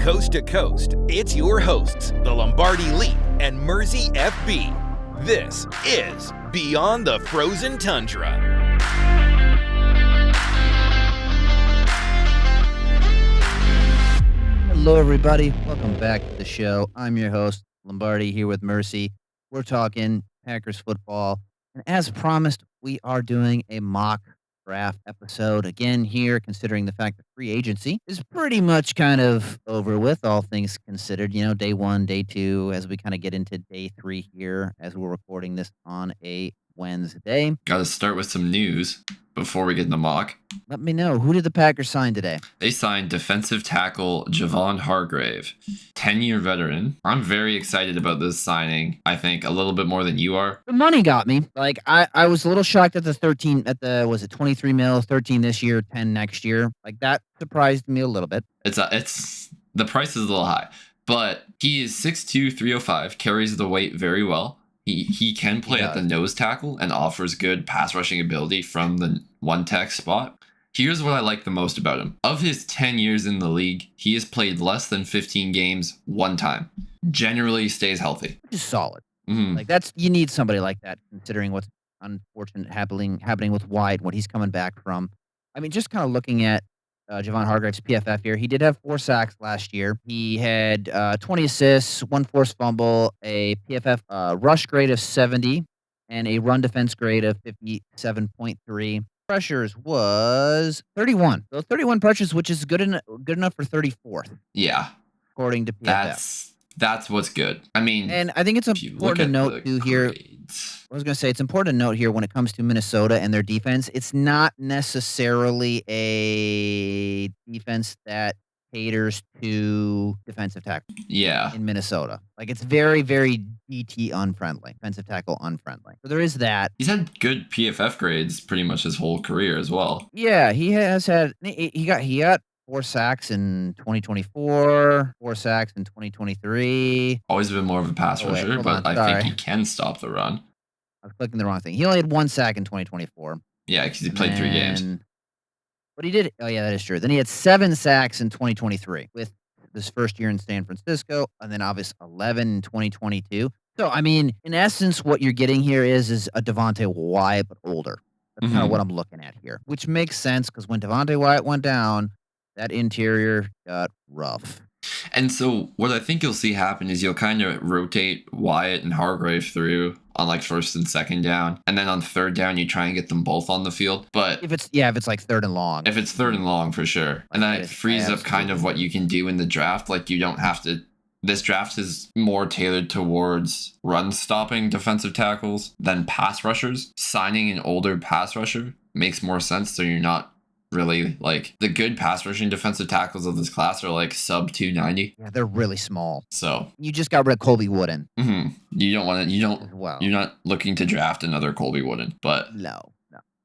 coast to coast, it's your hosts, the Lombardi Leap and Mersey FB. This is Beyond the Frozen Tundra. Hello, everybody. Welcome back to the show. I'm your host, Lombardi, here with Mersey. We're talking Packers football. And as promised, we are doing a mock draft episode again here, considering the fact that free agency is pretty much kind of over with, all things considered. You know, day one, day two, as we kind of get into day three here, as we're recording this on a Wednesday. Got to start with some news before we get in the mock. Let me know, who did the Packers sign today? They signed defensive tackle Javon Hargrave, 10-year veteran. I'm very excited about this signing. I think a little bit more than you are. The money got me. Like, I was a little shocked at was it 23 mil, 13 this year, 10 next year. Like, that surprised me a little bit. It's the price is a little high, but he is 6'2", 305, carries the weight very well. He can play at the nose tackle and offers good pass rushing ability from the one tech spot. Here's what I like the most about him. Of his 10 years in the league, he has played less than 15 games one time. Generally stays healthy. Which is solid. Mm-hmm. Like, you need somebody like that, considering what's unfortunate happening with White, what he's coming back from. I mean, just kind of looking at Javon Hargrave's PFF here. He did have 4 sacks last year. He had 20 assists, 1 forced fumble, a PFF rush grade of 70, and a run defense grade of 57.3. Pressures was 31. So 31 pressures, which is good enough for 34th. Yeah. According to PFF. That's what's good. I mean, and I think it's important to note too here. I was going to say it's important to note here when it comes to Minnesota and their defense, it's not necessarily a defense that caters to defensive tackle. Yeah. In Minnesota. Like, it's very, very DT unfriendly, defensive tackle unfriendly. So there is that. He's had good PFF grades pretty much his whole career as well. Yeah, he has had, he got 4 sacks in 2024, 4 sacks in 2023. Always been more of a pass rusher, but I think he can stop the run. I was clicking the wrong thing. He only had 1 sack in 2024. Yeah, because he played 3 games. But he did. Oh, yeah, that is true. Then he had 7 sacks in 2023 with his first year in San Francisco, and then obviously 11 in 2022. So, I mean, in essence, what you're getting here is a Devontae Wyatt, but older. That's kind of what I'm looking at here, which makes sense because when Devontae Wyatt went down, that interior got rough. And so what I think you'll see happen is you'll kind of rotate Wyatt and Hargrave through on like first and second down. And then on third down, you try and get them both on the field. But if it's like third and long. If it's third and long, for sure. And then it frees up kind of what you can do in the draft. Like, you don't have to. This draft is more tailored towards run stopping defensive tackles than pass rushers. Signing an older pass rusher makes more sense, so you're not really, like, the good pass rushing defensive tackles of this class are like sub 290. Yeah, they're really small. So you just got rid of Colby Wooden. Mm-hmm. You're not looking to draft another Colby Wooden, but no.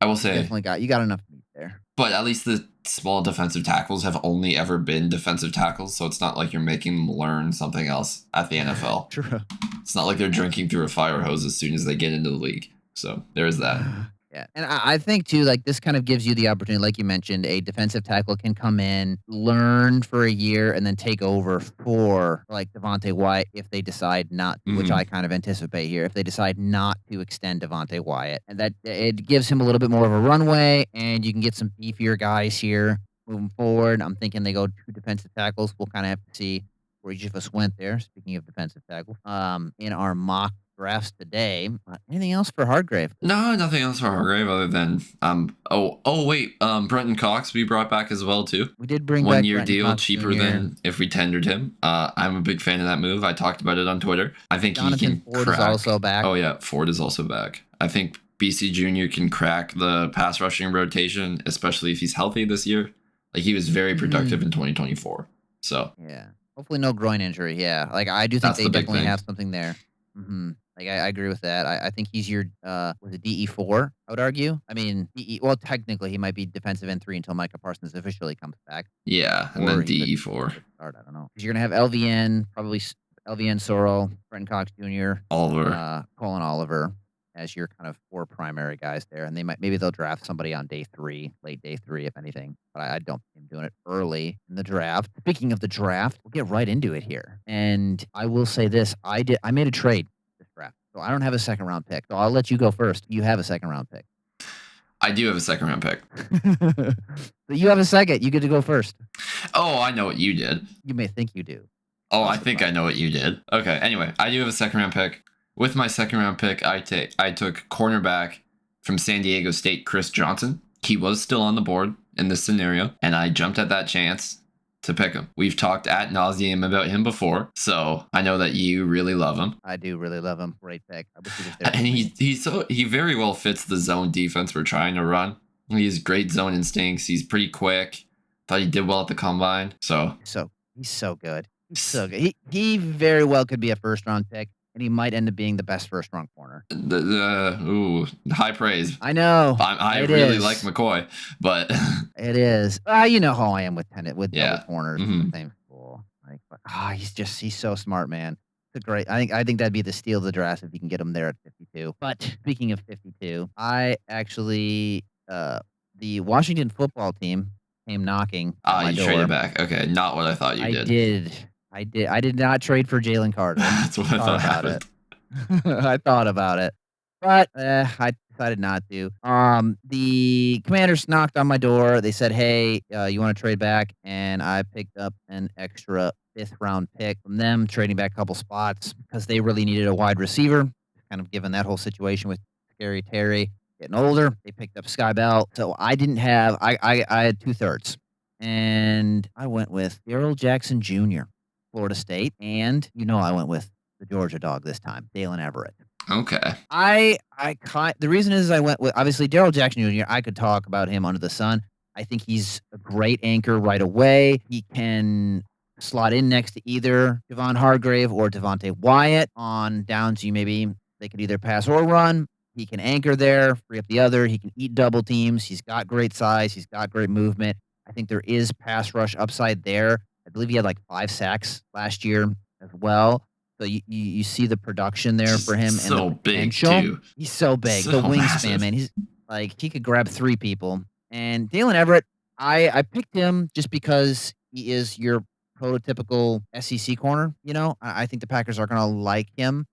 I will say you got enough meat there. But at least the small defensive tackles have only ever been defensive tackles, so it's not like you're making them learn something else at the NFL. True. It's not like they're drinking through a fire hose as soon as they get into the league. So there's that. Yeah, and I think, too, like, this kind of gives you the opportunity, like you mentioned, a defensive tackle can come in, learn for a year, and then take over for, like, Devontae Wyatt if they decide not to, which I kind of anticipate here, if they decide not to extend Devontae Wyatt. And that it gives him a little bit more of a runway, and you can get some beefier guys here moving forward. I'm thinking they go 2 defensive tackles. We'll kind of have to see where each of us went there, speaking of defensive tackle, in our mock drafts today. Anything else for Hargrave? No, nothing else for Hargrave other than Brenton Cox we brought back as well too. We did bring 1 year back deal, Cox cheaper Jr. than if we tendered him. I'm a big fan of that move. I talked about it on Twitter. I think Jonathan he can Ford crack. is also back. Oh yeah, Ford is also back. I think BC Jr. can crack the pass rushing rotation, especially if he's healthy this year. Like, he was very productive in 2024. So yeah, hopefully no groin injury. Yeah, like, I do think they definitely have something there. Like, I agree with that. I think he's your was it DE4, I would argue. I mean, well, technically he might be defensive end 3 until Micah Parsons officially comes back. Yeah, and then DE4. I don't know. Because you're going to have LVN, probably LVN Sorrell, Brenton Cox Jr., Oliver. Colin Oliver. as your kind of 4 primary guys there, and maybe they'll draft somebody on day 3, late day 3, if anything, but I don't see 'em doing it early in the draft. Speaking of the draft, we'll get right into it here, and I will say this, I made a trade this draft, so I don't have a second-round pick, so I'll let you go first. You have a second-round pick. I do have a second-round pick. But you have a second. You get to go first. Oh, I know what you did. You may think you do. Oh, I think I know what you did. Okay, anyway, I do have a second-round pick. With my second-round pick, I took cornerback from San Diego State, Chris Johnson. He was still on the board in this scenario, and I jumped at that chance to pick him. We've talked ad nauseum about him before, so I know that you really love him. I do really love him. Great pick. I wish he was there. And he very well fits the zone defense we're trying to run. He has great zone instincts. He's pretty quick. Thought he did well at the combine. So he's so good. He's so good. He very well could be a first-round pick, and he might end up being the best first-round corner. High praise. I know. I really like McCoy, but it is. You know how I am with double corners in the same school. Like, he's so smart, man. It's a great. I think that'd be the steal of the draft if you can get him there at 52. But speaking of 52, I actually the Washington football team came knocking on my door. Traded back. Okay, not what I thought you did. I did not trade for Jalen Carter. That's what I thought happened. I thought about it, but I decided not to. The Commanders knocked on my door. They said, "Hey, you want to trade back?" And I picked up an extra 5th-round pick from them, trading back a couple spots because they really needed a wide receiver. Kind of given that whole situation with Scary Terry getting older, they picked up Sky Bell. So I didn't have. I had 2/3, and I went with Darrell Jackson Jr., Florida State, and I went with the Georgia dog this time, Dalen Everett. Okay. The reason is I went with, obviously, Darrell Jackson Jr. I could talk about him under the sun. I think he's a great anchor right away. He can slot in next to either Javon Hargrave or Devontae Wyatt on downs. They could either pass or run. He can anchor there, free up the other. He can eat double teams. He's got great size. He's got great movement. I think there is pass rush upside there. I believe he had like 5 sacks last year as well. So you see the production there for him. So and the big potential. too. He's so big. So the wingspan, massive. man. He's like, he could grab 3 people. And Dalen Everett, I picked him just because he is your prototypical SEC corner. I think the Packers are going to like him.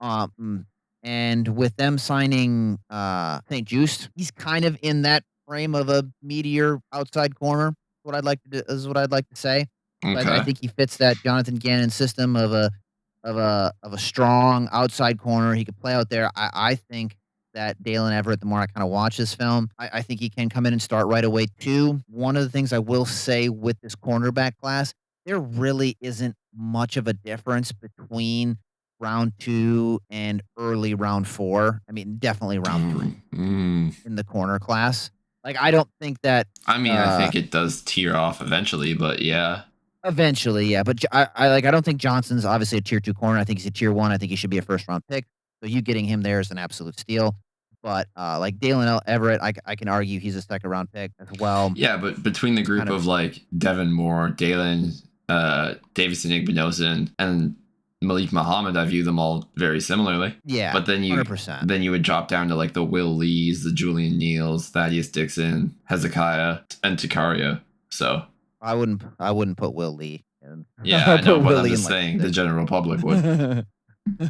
And with them signing St. Juice, he's kind of in that frame of a meteor outside corner. Is what I'd like to say. Okay. I think he fits that Jonathan Gannon system of a strong outside corner. He could play out there. I think that Dalen Everett, the more I kind of watch this film, I think he can come in and start right away too. One of the things I will say with this cornerback class, there really isn't much of a difference between round 2 and early round 4. I mean, definitely round 3 in the corner class. Like, I don't think that. I think it does tear off eventually, but yeah. Eventually, yeah. But I don't think Johnson's obviously a tier 2 corner. I think he's a tier 1. I think he should be a first-round pick. So you getting him there is an absolute steal. But like Dalen Everett, I can argue he's a second-round pick as well. Yeah, but between the group of like Devin Moore, Dalen, Davison Igbinosun, and Malik Muhammad, I view them all very similarly. Yeah, but then 100%. You would drop down to like the Will Lees, the Julian Neals, Thaddeus Dixon, Hezekiah, and Takaria. So I wouldn't put Will Lee in. Yeah, I know, but I'm just saying the general public would.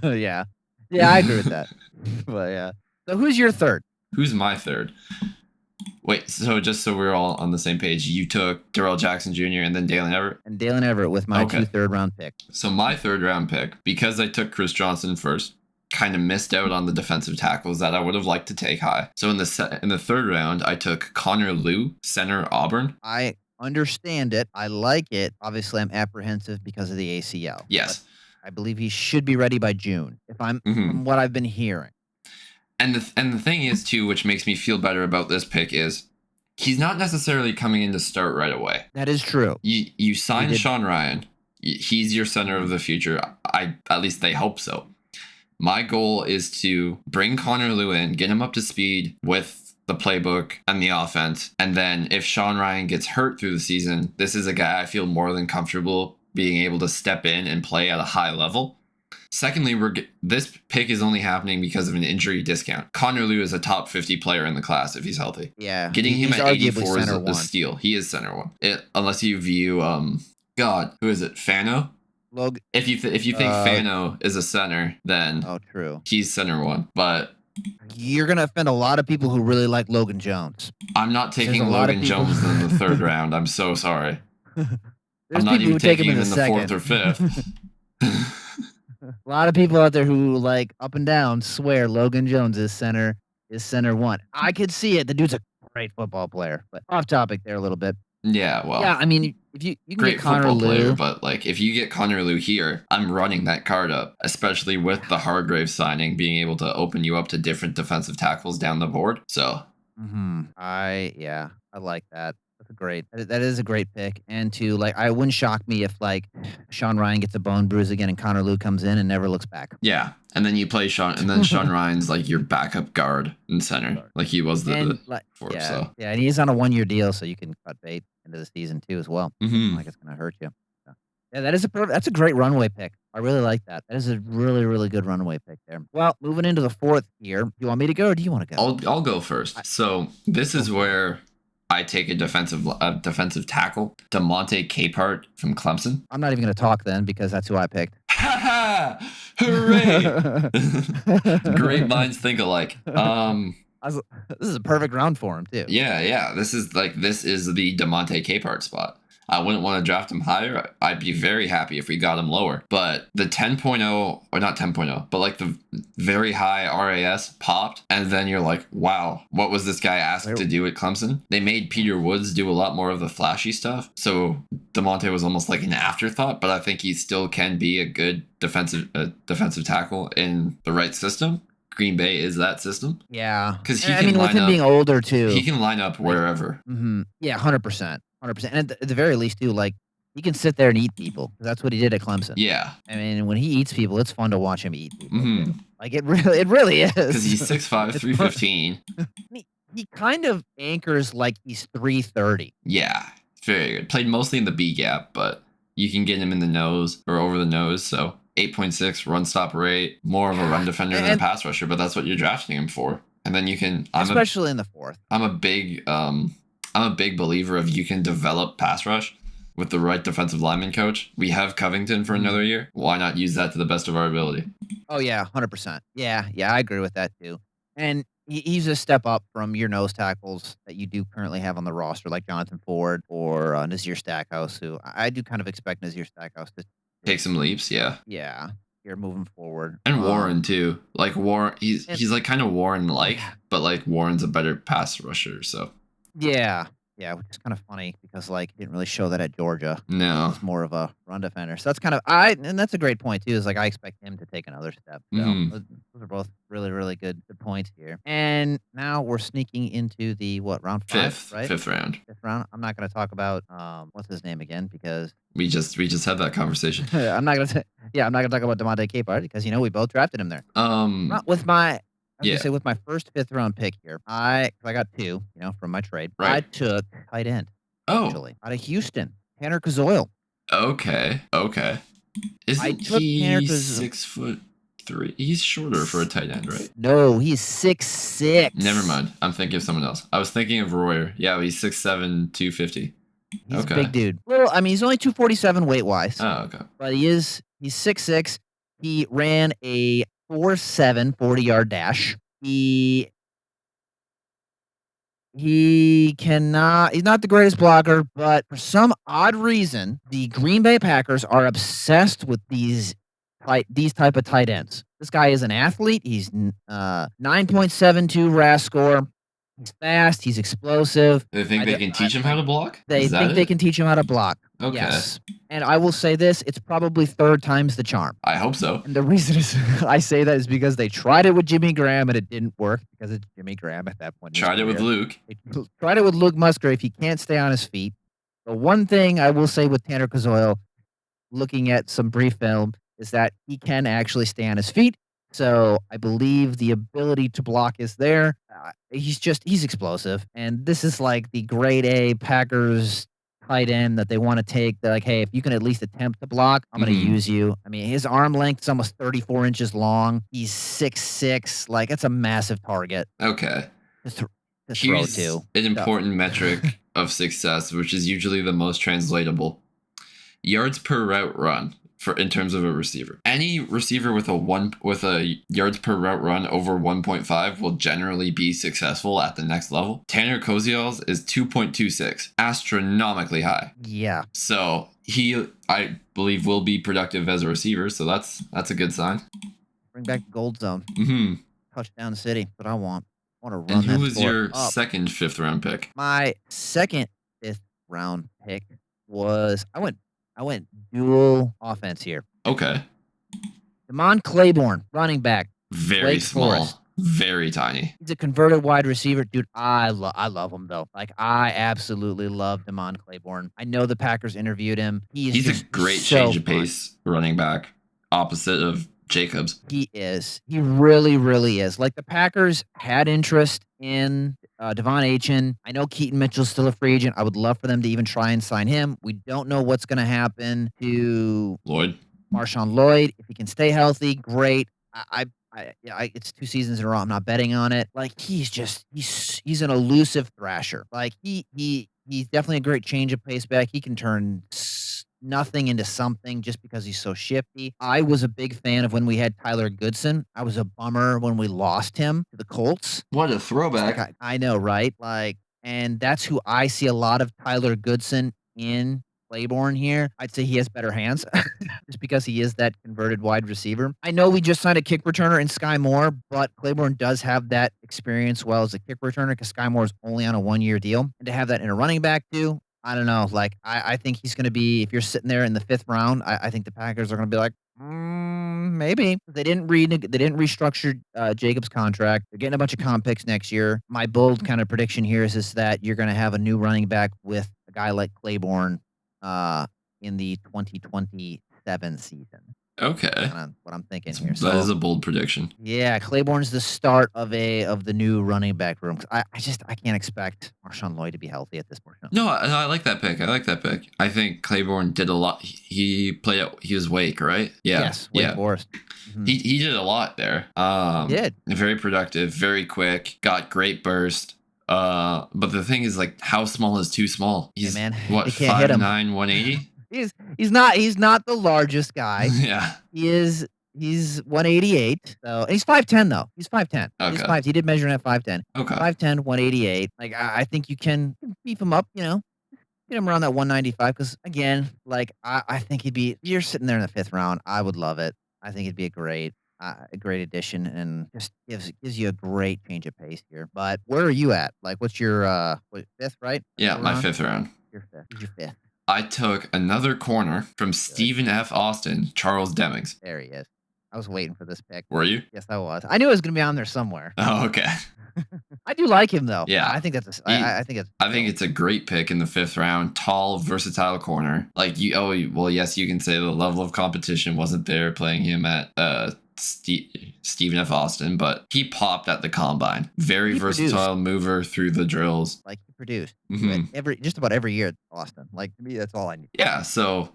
Yeah, I agree with that. But yeah, so who's your third? Who's my third? Wait, so just so we're all on the same page, you took Darrell Jackson Jr. and then Dalen Everett? And Dalen Everett with my 2 third-round picks. So my third-round pick, because I took Chris Johnson first, kind of missed out on the defensive tackles that I would have liked to take high. So in the third round, I took Connor Lew, center Auburn. I understand it. I like it. Obviously, I'm apprehensive because of the ACL. Yes. I believe he should be ready by June, from what I've been hearing. And the thing is, too, which makes me feel better about this pick is he's not necessarily coming in to start right away. That is true. You signed Sean Ryan. He's your center of the future. At least they hope so. My goal is to bring Connor Lew in, get him up to speed with the playbook and the offense. And then if Sean Ryan gets hurt through the season, this is a guy I feel more than comfortable being able to step in and play at a high level. Secondly, this pick is only happening because of an injury discount. Connor Liu is a top 50 player in the class if he's healthy. Yeah. Getting him he's at 84 is center a one. steal. He is center one. Unless you view God, who is it? Fano? Logan. If you think Fano is a center, then true. He's center one. But you're gonna offend a lot of people who really like Logan Jones. I'm not taking Logan Jones in the third round. I'm so sorry. I'm not even taking him in the fourth or fifth. A lot of people out there who like up and down swear Logan Jones is center one. I could see it. The dude's a great football player. But off topic there a little bit. Yeah, well. Yeah, I mean, if you can great get Connor football Liu, player, but like if you get Connor Liu here, I'm running that card up, especially with the Hargrave signing, being able to open you up to different defensive tackles down the board. So, I like that. That is a great pick. And I wouldn't shock me if like Sean Ryan gets a bone bruise again and Connor Liu comes in and never looks back. Yeah, and then you play Sean, and then Sean Ryan's like your backup guard and center, like he was So and he's on a 1-year deal, so you can cut bait into the season too as well. Like it's gonna hurt you. So, yeah, that's a great runway pick. I really like that. That is a really, really good runway pick there. Well, moving into the fourth here. Do you want me to go or do you want to go? I'll go first. So this is where I take a defensive tackle, DeMonte Capehart from Clemson. I'm not even going to talk then because that's who I picked. Ha ha! Hooray! Great minds think alike. This is a perfect round for him too. Yeah. This is the DeMonte Capehart spot. I wouldn't want to draft him higher. I'd be very happy if we got him lower. But the 10.0, or not 10.0, but like the very high RAS popped. And then you're like, wow, what was this guy asked to do at Clemson? They made Peter Woods do a lot more of the flashy stuff. So DeMonte was almost like an afterthought, but I think he still can be a good defensive tackle in the right system. Green Bay is that system. Yeah. Because with him being older too. He can line up wherever. Yeah, 100%. 100%. And at the very least, too, like, he can sit there and eat people. That's what he did at Clemson. Yeah. I mean, when he eats people, it's fun to watch him eat people. Like, it really is. Because he's 6'5", 315. He kind of anchors like he's 330. Yeah. Very good. Played mostly in the B gap, but you can get him in the nose or over the nose, so 8.6 run stop rate, more of a run defender than a pass rusher, but that's what you're drafting him for. And then you can... Especially in the fourth. I'm a big believer of you can develop pass rush with the right defensive lineman coach. We have Covington for another year. Why not use that to the best of our ability? Oh, yeah, 100%. Yeah, I agree with that, too. And he's a step up from your nose tackles that you do currently have on the roster, like Jonathan Ford or Nazir Stackhouse, who I do kind of expect Nazir Stackhouse to take some leaps, yeah. Yeah, you're moving forward. And Warren, too. Like, Warren, he's like kind of Warren-like, but like Warren's a better pass rusher, so... Yeah, which is kind of funny because like he didn't really show that at Georgia. No, he's more of a run defender. So that's kind of and that's a great point too. Is like I expect him to take another step. So those are both really, really good points here. And now we're sneaking into the round 5, right? Fifth round. Fifth round. I'm not going to talk about what's his name again because we just had that conversation. I'm not going to talk about DeMonte Capehart because we both drafted him there. With my. With my first 5th round pick here, I got 2, from my trade. Right. I took tight end. Actually, out of Houston, Tanner Kazoil. Okay. Isn't he 6'3"? He's shorter for a tight end, right? No, he's 6'6". Never mind. I'm thinking of someone else. I was thinking of Royer. Yeah, he's 6'7", 250. He's a big dude. Well, I mean, he's only 247 weight wise. Oh, okay. But he's 6'6". He ran a 4.7 40-yard dash. He's not the greatest blocker, but for some odd reason, the Green Bay Packers are obsessed with these type of tight ends. This guy is an athlete. He's 9.72 RAS score. He's fast. He's explosive. They think they can teach him how to block? They think they can teach him how to block. Okay. Yes. And I will say this, it's probably 3rd time's the charm. I hope so. And the reason I say that is because they tried it with Jimmy Graham and it didn't work because it's Jimmy Graham at that point. Tried it with Luke. They tried it with Luke Musgrave. He can't stay on his feet. The one thing I will say with Tanner Kazoil, looking at some brief film, is that he can actually stay on his feet. So I believe the ability to block is there. He's explosive. And this is like the grade A Packers tight end that they want to take. They're like, hey, if you can at least attempt to block, I'm going to use you. I mean, his arm length is almost 34 inches long. He's 6'6". Like, that's a massive target. Okay. To throw Here's to. an important metric of success, which is usually the most translatable. Yards per route run in terms of a receiver. Any receiver with a yards per route run over 1.5 will generally be successful at the next level. Tanner Koziel's is 2.26, astronomically high. Yeah. So I believe, will be productive as a receiver. So that's a good sign. Bring back the gold zone. Mm-hmm. Touchdown city. That's what I want. I want to And run that. who was your up. second 5th round pick? My second 5th round pick was I went dual offense here. Okay. Damon Claiborne, running back. Very Wake small. Forest. Very tiny. He's a converted wide receiver. Dude, I love him, though. Like, I absolutely love Damon Claiborne. I know the Packers interviewed him. He's a great change of pace running back, opposite of Jacobs. He is. He really, really is. Like, the Packers had interest in Devon Achane. I know Keaton Mitchell's still a free agent. I would love for them to even try and sign him. We don't know what's going to happen to Marshawn Lloyd. If he can stay healthy, great. It's 2 seasons in a row. I'm not betting on it. Like, he's an elusive thrasher. Like, he's definitely a great change of pace back. He can turn nothing into something just because he's so shifty. I was a big fan of when we had Tyler Goodson. I was a bummer when we lost him to the Colts. What a throwback. I know, right? Like, and that's who I see a lot of Tyler Goodson in Claiborne here. I'd say he has better hands just because he is that converted wide receiver. I know we just signed a kick returner in Sky Moore, but Claiborne does have that experience well as a kick returner because Sky Moore is only on a 1-year deal. And to have that in a running back too, I don't know. Like, I think he's going to be, if you're sitting there in the 5th round, I think the Packers are going to be like, maybe. They didn't restructure Jacobs' contract. They're getting a bunch of comp picks next year. My bold kind of prediction here is that you're going to have a new running back with a guy like Claiborne in the 2027 season. Okay. That's what I'm thinking here. That is a bold prediction. Yeah, Claiborne's the start of the new running back room. I can't expect Marshawn Lloyd to be healthy at this point. No, I like that pick. I think Claiborne did a lot. He was Wake, right? Yeah. Yes, Wake Forest. Mm-hmm. He did a lot there. He did. Very productive, very quick, got great burst. But the thing is, like, how small is too small? He's what, 5'9", 180? He's not the largest guy. Yeah. He's 188. So and he's 5'10" though. He's 5'10". Okay. He did measure in at 5'10". Okay. 5'10", 188. Like, I think you can beef him up, get him around that 195 because again, like, I think you're sitting there in the 5th round. I would love it. I think it'd be a great addition and just gives you a great change of pace here. But where are you at? Like, what's your 5th, right? Yeah, my 5th round. Your 5th. Who's your 5th? I took another corner from Stephen F. Austin, Charles Demings. There he is. I was waiting for this pick. Were you? Yes, I was. I knew it was going to be on there somewhere. Oh, okay. I do like him though. Yeah, I think it's a great pick in the 5th round. Tall, versatile corner. Like yes, you can say the level of competition wasn't there playing him at Stephen F. Austin, but he popped at the combine. Very versatile mover through the drills. Like, he produced just about every year at Austin. Like, to me, that's all I need. Yeah. So,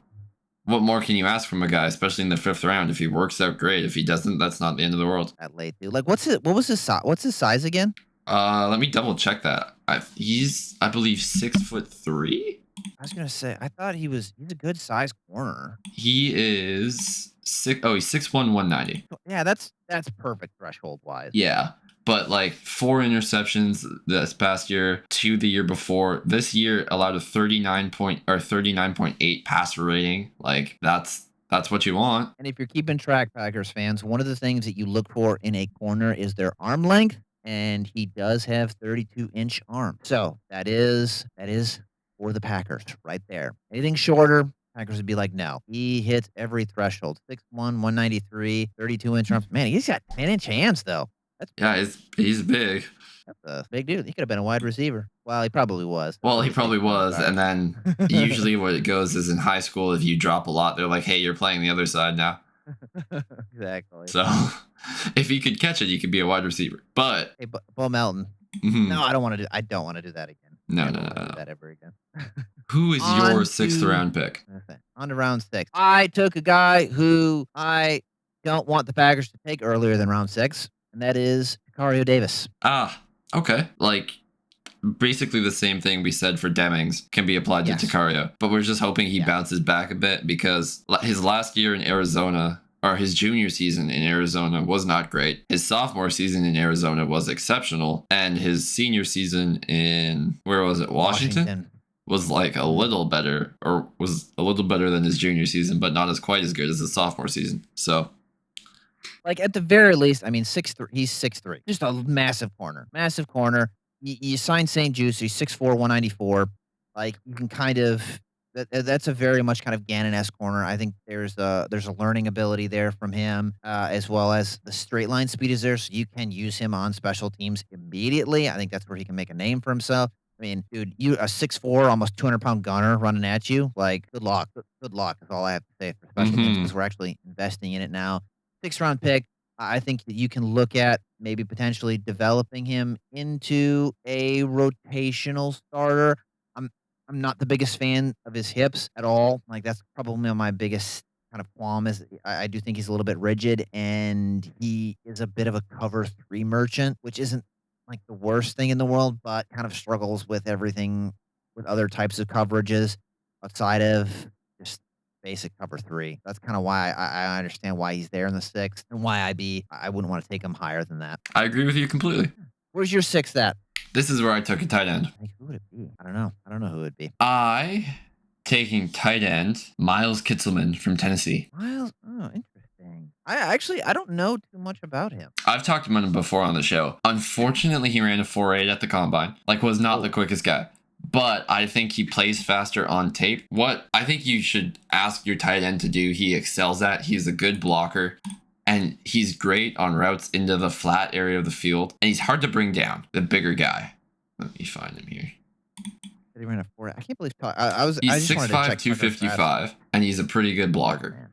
what more can you ask from a guy, especially in the 5th round? If he works out, great. If he doesn't, that's not the end of the world. That late, dude. Like, what's his size again? Let me double check that. He's, I believe, 6'3". I was gonna say, I thought he's a good size corner. He is he's 6'1", 190. Yeah, that's perfect threshold wise. Yeah. But like 4 interceptions this past year, 2 the year before. This year allowed a 39.8 passer rating. Like, that's what you want. And if you're keeping track, Packers fans, one of the things that you look for in a corner is their arm length, and he does have 32-inch arm. So that is for the Packers right there. Anything shorter, Packers would be like, no. He hits every threshold. 6'1", 193, 32-inch arms. Man, he's got 10-inch hands though. He's big. That's a big dude. He could have been a wide receiver. Well, he probably was. Well, he probably was. And then usually what it goes is in high school, if you drop a lot, they're like, hey, you're playing the other side now. Exactly. So if he could catch it, he could be a wide receiver. But Bo Melton. Mm-hmm. No, I don't want to do that again. No. Do that ever again. Who is your sixth round pick? On to round 6. I took a guy who I don't want the Packers to take earlier than round 6, and that is Mario Davis. Okay. Like, basically the same thing we said for Demings can be applied to Takario, but we're just hoping he bounces back a bit because his last year in Arizona, or his junior season in Arizona, was not great. His sophomore season in Arizona was exceptional, and his senior season in, where was it, Washington? Was like a little better, or was a little better than his junior season, but not as quite as good as the sophomore season. So, like, at the very least, I mean, 6'3", he's 6'3", just a massive corner. You sign St. Juste, he's 6'4", 194. Like, you can kind of, that's a very much kind of Gannon-esque corner. I think there's a learning ability there from him, as well as the straight line speed is there, so you can use him on special teams immediately. I think that's where he can make a name for himself. I mean, dude, you a 6'4", almost 200-pound gunner running at you. Like, good luck. Good luck is all I have to say for special teams, because we're actually investing in it now. 6th round pick. I think that you can look at maybe potentially developing him into a rotational starter. I'm not the biggest fan of his hips at all. Like, that's probably my biggest kind of qualm is I do think he's a little bit rigid, and he is a bit of a cover 3 merchant, which isn't like the worst thing in the world, but kind of struggles with everything with other types of coverages outside of just basic cover 3. That's kind of why I understand why he's there in the 6th, and why I wouldn't want to take him higher than that. I agree with you completely. Where's your 6th at? This is where I took a tight end. Like, who would it be? I don't know. I don't know who it would be. Taking tight end, Miles Kitselman from Tennessee. Miles? Oh, interesting. I don't know too much about him. I've talked about him before on the show. Unfortunately, he ran a 4.8 at the combine. Like, was not the quickest guy. But I think he plays faster on tape. What I think you should ask your tight end to do, he excels at. He's a good blocker. And he's great on routes into the flat area of the field. And he's hard to bring down, the bigger guy. Let me find him here. He ran a 4. I can't believe he's 6'5", 255, and he's a pretty good blocker.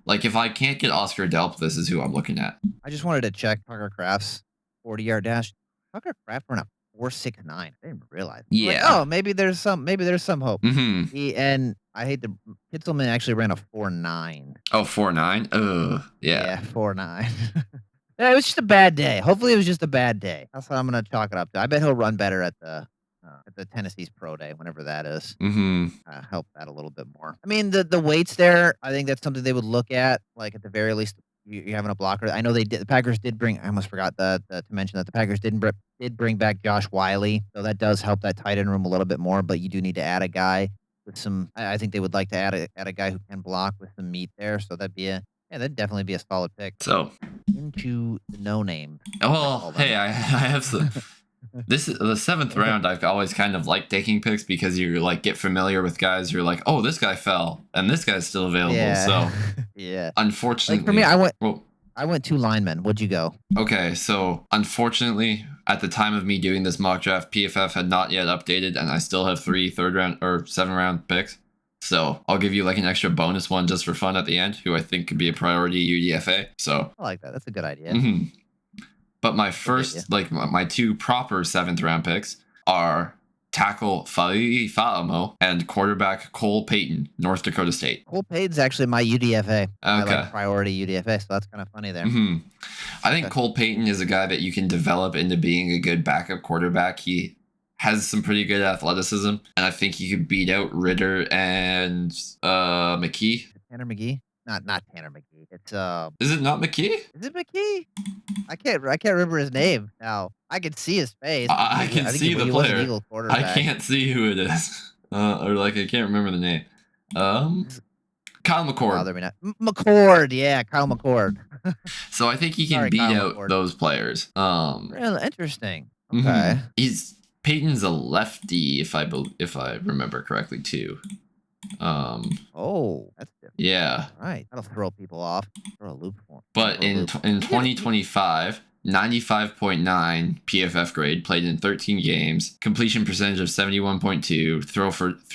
Like, if I can't get Oscar Delp, this is who I'm looking at. I just wanted to check Tucker Kraft's 40-yard dash. Tucker Kraft ran a 4.69. I didn't realize. Yeah. Like, oh, maybe there's some hope. Mm-hmm. And I hate to. Kitselman actually ran a 4.9. Oh, 4.9? Ugh. Yeah. 4.9. Yeah, it was just a bad day. Hopefully, it was just a bad day. That's what I'm gonna chalk it up to. I bet he'll run better at the Tennessee's Pro Day, whenever that is. Mm-hmm. Help that a little bit more. I mean, the weights there, I think that's something they would look at. Like, at the very least, you having a blocker. I know they did. The Packers did bring. I almost forgot to mention that the Packers did bring back Josh Wiley, so that does help that tight end room a little bit more. But you do need to add a guy with some. I think they would like to add a guy who can block with some meat there. So that'd definitely be a solid pick. So into the no name. Well, hey, I have some. This is the 7th round. I've always kind of liked taking picks because you like get familiar with guys. You're like, oh, this guy fell and this guy's still available. Yeah. So yeah, unfortunately, like for me, I went 2 linemen. What'd you go? Okay, so unfortunately, at the time of me doing this mock draft, PFF had not yet updated, and I still have 3 3rd round or 7th round picks. So I'll give you like an extra bonus one just for fun at the end, who I think could be a priority UDFA. So I like that. That's a good idea. Mm-hmm. But my first, like my 2 proper 7th round picks are tackle Fa'ili Fa'amo and quarterback Cole Payton, North Dakota State. Cole Payton's actually my UDFA. Okay. I like priority UDFA, so that's kind of funny there. Mm-hmm. I think Cole Payton is a guy that you can develop into being a good backup quarterback. He has some pretty good athleticism, and I think he could beat out Ritter and McKee. Tanner McGee? Not Tanner McGee. It's Is it not McKee? Is it McKee? I can't remember his name now. I can see his face. I can see the player. I can't see who it is. Or like I can't remember the name. Kyle McCord. McCord, yeah, Kyle McCord. So I think he can beat out those players. Really interesting. Okay. Peyton's a lefty, if I remember correctly too. Oh, that's different. Yeah. Right. That'll throw people off. Throw a loop for him. But in 2025, 95.9 PFF grade, played in 13 games, completion percentage of 71.2, threw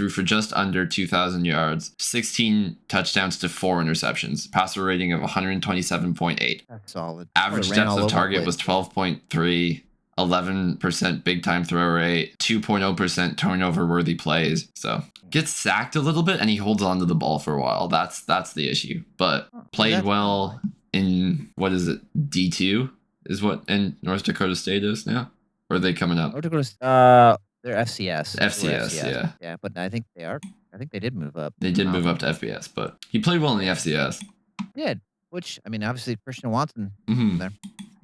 for just under 2,000 yards, 16 touchdowns to 4 interceptions, passer rating of 127.8. That's solid. Average depth of target was 12.3. 11% big time throw rate, 2.0% turnover worthy plays. So gets sacked a little bit and he holds on to the ball for a while. That's the issue. But played well in what is it? D2 is what in North Dakota State is now? Or are they coming up? North Dakota, they're FCS. FCS, yeah. Yeah, but I think they are. I think they did move up. They did move up to FBS, but he played well in the FCS. He did. Which, I mean, obviously Christian Watson Mhm. there.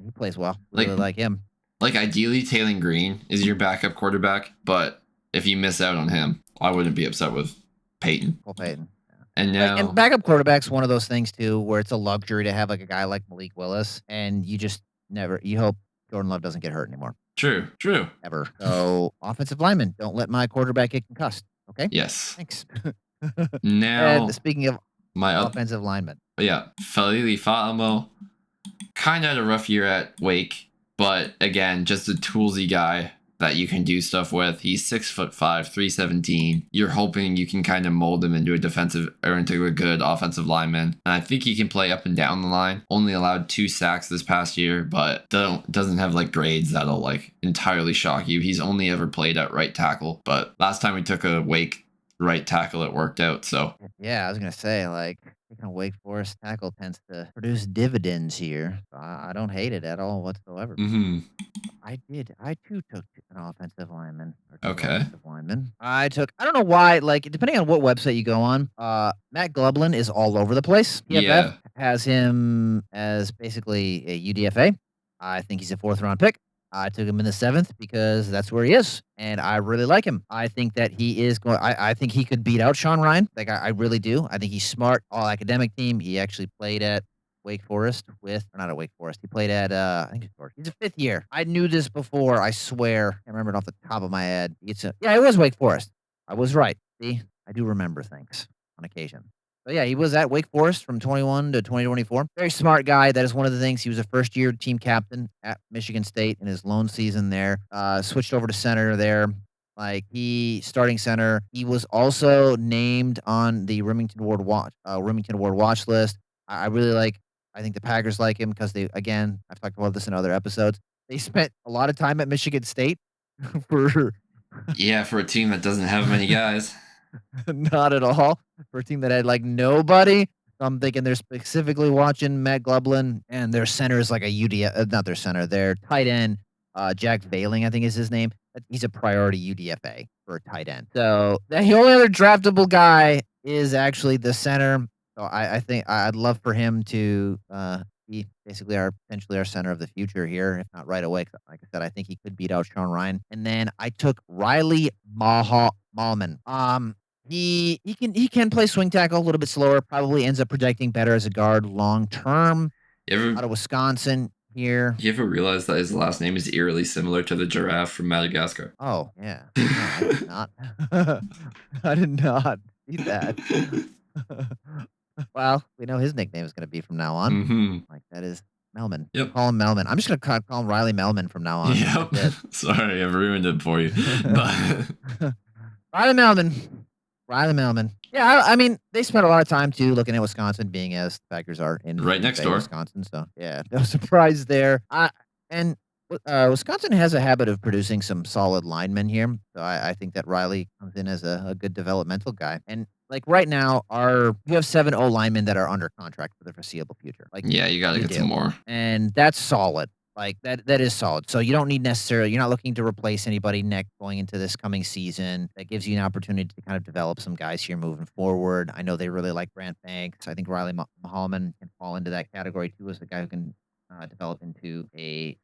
He plays well. Really like him. Like ideally, Taylor Green is your backup quarterback, but if you miss out on him, I wouldn't be upset with Peyton. Cole Payton. And now, And backup quarterback's one of those things too, where it's a luxury to have like a guy like Malik Willis, and you just you hope Jordan Love doesn't get hurt anymore. true. Ever. So offensive lineman, don't let my quarterback get concussed. Okay. Yes. Thanks. Now, And speaking of my offensive lineman, Falili Fa'amo, kind of had a rough year at Wake, but again, just a toolsy guy that you can do stuff with. He's 6'5", 317. You're hoping you can kind of mold him into a defensive or into a good offensive lineman. And I think he can play up and down the line. Only allowed 2 sacks this past year, but doesn't have like grades that'll like entirely shock you. He's only ever played at right tackle, but last time we took a Wake right tackle, it worked out. So yeah, I was gonna say like taking a Wake Forest tackle tends to produce dividends here. I don't hate it at all whatsoever. I too took an offensive lineman. Okay. Offensive lineman. I don't know why, like, depending on what website you go on, Matt Glublin is all over the place. PFF has him as basically a UDFA. I think he's a 4th round pick. I took him in the 7th because that's where he is, and I really like him. I think that he is going. I think he could beat out Sean Ryan. Like I really do. I think he's smart. All academic team. He actually played at Wake Forest or not at Wake Forest. He played at I think he's a 5th year. I knew this before. I swear. I remember it off the top of my head. It was Wake Forest. I was right. See, I do remember things on occasion. But yeah, he was at Wake Forest from 21 to 2024. Very smart guy. That is one of the things. He was a first-year team captain at Michigan State in his lone season there. Switched over to center there. Like starting center. He was also named on the Remington Award watch list. I really like. I think the Packers like him because I've talked about this in other episodes. They spent a lot of time at Michigan State for a team that doesn't have many guys. Not at all. For a team that had like nobody. So I'm thinking they're specifically watching Matt Glublin, and their center is like a not their center, their tight end, Jack Veiling, I think is his name. He's a priority UDFA for a tight end. So the only other draftable guy is actually the center. So I think I'd love for him to be basically potentially our center of the future here, if not right away. Like I said, I think he could beat out Sean Ryan. And then I took Riley Mahlman. He can play swing tackle a little bit slower. Probably ends up projecting better as a guard long term. Out of Wisconsin here. You ever realize that his last name is eerily similar to the giraffe from Madagascar? Oh yeah, no, I did not. I did not see that. Well, we know his nickname is going to be from now on. Mm-hmm. Like that is Melman. Yep. Call him Melman. I'm just going to call him Riley Melman from now on. Yep. Sorry, I've ruined it for you. But Riley Melman. Yeah, I mean, they spent a lot of time too looking at Wisconsin, being as the Packers are in right next door, Wisconsin. So yeah, no surprise there. Wisconsin has a habit of producing some solid linemen here. So I think that Riley comes in as a good developmental guy. And like right now, you have 7 O linemen that are under contract for the foreseeable future. Like you got to get some more, and that's solid. Like that is solid. So you don't need you're not looking to replace anybody going into this coming season. That gives you an opportunity to kind of develop some guys here moving forward. I know they really like Grant Banks. I think Riley Mahlman can fall into that category too, as a guy who can develop into a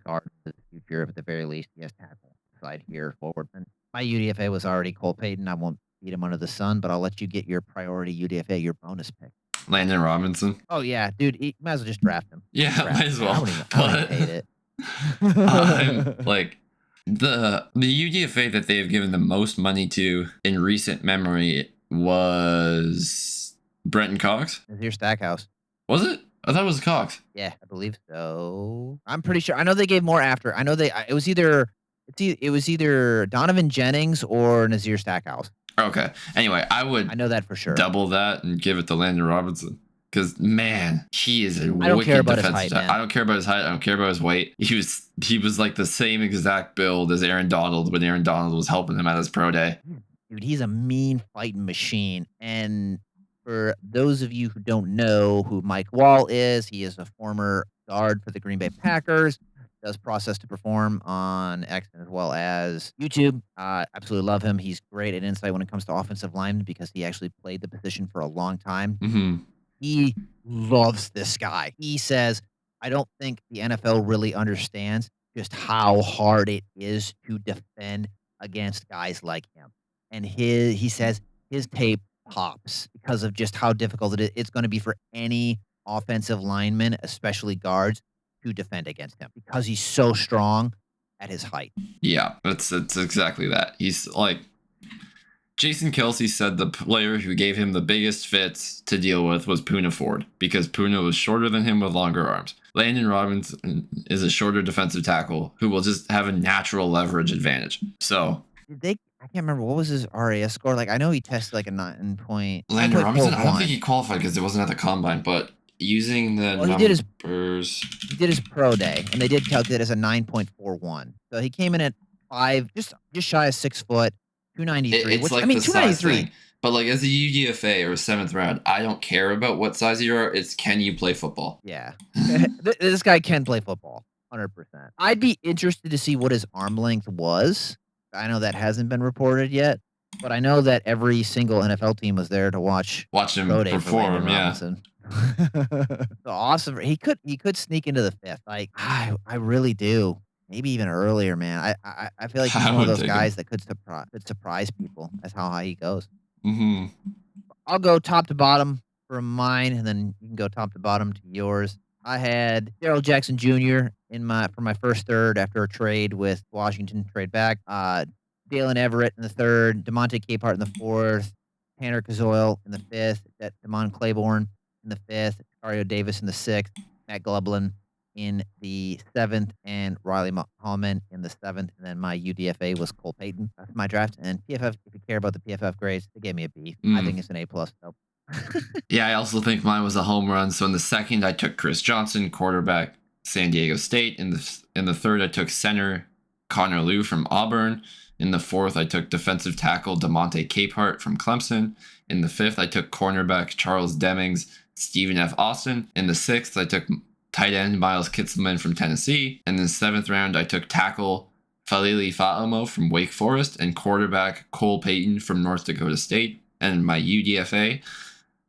guard in the future. At the very least, he has tackle side here forward. And my UDFA was already Cole Payton. I won't beat him under the sun, but I'll let you get your priority UDFA, your bonus pick. Landon Robinson. Oh yeah, dude, you might as well just draft him. Yeah, might as well. I don't even hate it. I'm like the UDFA that they have given the most money to in recent memory was Brenton Cox. Nazir Stackhouse. Was it? I thought it was Cox. Yeah, I believe so. I'm pretty sure. I know they gave more after. I know it was either Donovan Jennings or Nazir Stackhouse. Okay. Anyway, I know that for sure. Double that and give it to Landon Robinson because man, he is a I don't care wicked about his defensive height, tackle. man. I don't care about his height. I don't care about his weight. He was like the same exact build as Aaron Donald when Aaron Donald was helping him at his pro day. Dude, he's a mean fighting machine. And for those of you who don't know who Mike Wall is, he is a former guard for the Green Bay Packers. Does Process to Perform on X as well as YouTube. Absolutely love him. He's great at insight when it comes to offensive linemen because he actually played the position for a long time. Mm-hmm. He loves this guy. He says, I don't think the NFL really understands just how hard it is to defend against guys like him. And he says his tape pops because of just how difficult it is. It's going to be for any offensive lineman, especially guards, to defend against him because he's so strong at his height. Yeah, it's exactly that. He's like Jason Kelce said the player who gave him the biggest fits to deal with was Poona Ford because Poona was shorter than him with longer arms. Landon Robinson is a shorter defensive tackle who will just have a natural leverage advantage. So I can't remember what was his RAS score. Like I know he tested like a 9 point. Landon Robinson, I don't think he qualified because it wasn't at the combine, but using the numbers. He did his pro day, and they did calculate it as a 9.41. So he came in at 5, just shy of 6 foot, 293. It's like I mean, 293. But like as a UDFA or a 7th round, I don't care about what size you are. It's can you play football? Yeah, this guy can play football, 100%. I'd be interested to see what his arm length was. I know that hasn't been reported yet, but I know that every single NFL team was there to watch him perform. Yeah. So awesome. He could sneak into the 5th. Like I really do. Maybe even earlier, man. I feel like he's one of those guys that could surprise people. That's how high he goes. Mm-hmm. I'll go top to bottom for mine, and then you can go top to bottom to yours. I had Darrell Jackson Jr. for my first third after a trade with Washington, trade back. Dalen Everett in the 3rd, DeMonte Capehart in the 4th, Tanner Kazoil in the 5th, Damon Claiborne in the 5th, Mario Davis in the 6th, Matt Glublin in the 7th, and Riley Hallman in the 7th. And then my UDFA was Cole Payton. That's my draft. And PFF, if you care about the PFF grades, they gave me a B. I think it's an A+. Nope. Yeah, I also think mine was a home run. So in the 2nd, I took Chris Johnson, quarterback, San Diego State. In the 3rd, I took center Connor Liu from Auburn. In the 4th, I took defensive tackle DeMonte Capehart from Clemson. In the 5th, I took cornerback Charles Demings, Stephen F. Austin. In the 6th, I took tight end Miles Kitselman from Tennessee. In the 7th round, I took tackle Falili Fa'amo from Wake Forest and quarterback Cole Payton from North Dakota State. And my UDFA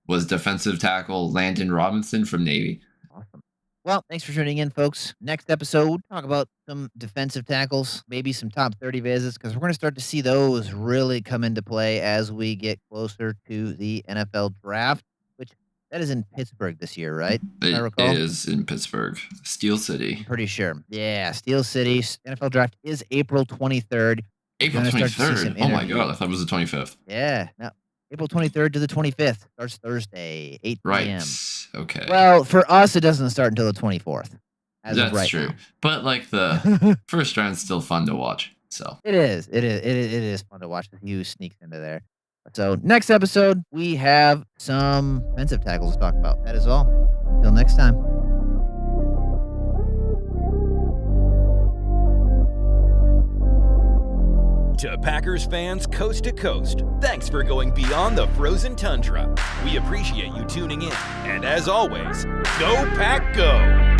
was defensive tackle Landon Robinson from Navy. Awesome. Well, thanks for tuning in, folks. Next episode, we'll talk about some defensive tackles, maybe some top 30 visits, because we're going to start to see those really come into play as we get closer to the NFL draft, which that is in Pittsburgh this year, right? It is in Pittsburgh, Steel City. I'm pretty sure. Yeah, Steel City. NFL draft is April 23rd. April 23rd? Oh my God, I thought it was the 25th. Yeah, no. April 23rd to the 25th. Starts Thursday, 8 p.m. Right. Okay. Well, for us, it doesn't start until the 24th. That's true. Now. But like the first round's still fun to watch. So it is fun to watch. The Hugh sneaks into there. So next episode, we have some defensive tackles to talk about. That is all. Until next time. To Packers fans coast to coast, thanks for going beyond the frozen tundra. We appreciate you tuning in. And as always, go Pack Go!